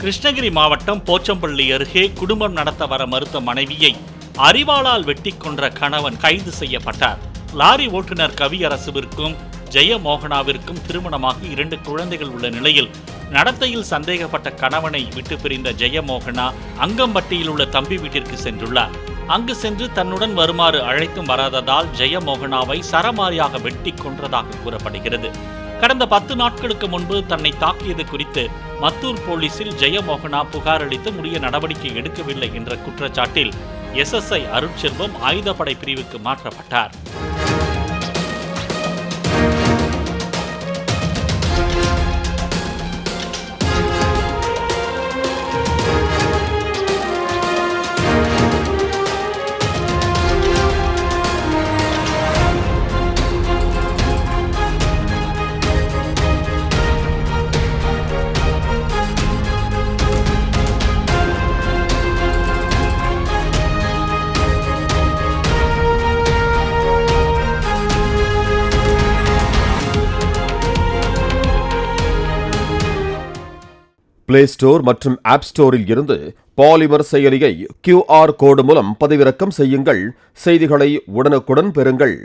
கிருஷ்ணகிரி மாவட்டம் போச்சம்பள்ளி அருகே குடும்பம் நடத்த வர மறுத்த மனைவியை அரிவாளால் வெட்டி கொன்ற கணவன் கைது செய்யப்பட்டார். லாரி ஓட்டுநர் கவியரசுவிற்கும் ஜெயமோகனாவிற்கும் திருமணமாக 2 குழந்தைகள் உள்ள நிலையில் நடத்தையில் சந்தேகப்பட்ட கணவனை விட்டு பிரிந்த ஜெயமோகனா அங்கம்பட்டியில் உள்ள தம்பி வீட்டிற்கு சென்றுள்ளார். அங்கு சென்று தன்னுடன் வருமாறு அழைத்தும் வராததால் ஜெயமோகனாவை சரமாரியாக வெட்டி கொன்றதாக கூறப்படுகிறது. கடந்த 10 நாட்களுக்கு முன்பு தன்னை தாக்கியது குறித்து மத்தூர் போலீசில் ஜெயமோகனா புகார் அளித்து உரிய நடவடிக்கை எடுக்கவில்லை என்ற குற்றச்சாட்டில் SSI அருட்செல்வம் ஆயுதப்படை பிரிவுக்கு மாற்றப்பட்டார். பிளே ஸ்டோர் மற்றும் ஆப் ஸ்டோரில் இருந்து பாலிமர் செயலியை QR கோடு மூலம் பதிவிறக்கம் செய்யுங்கள். செய்திகளை உடனுக்குடன் பெறுங்கள்.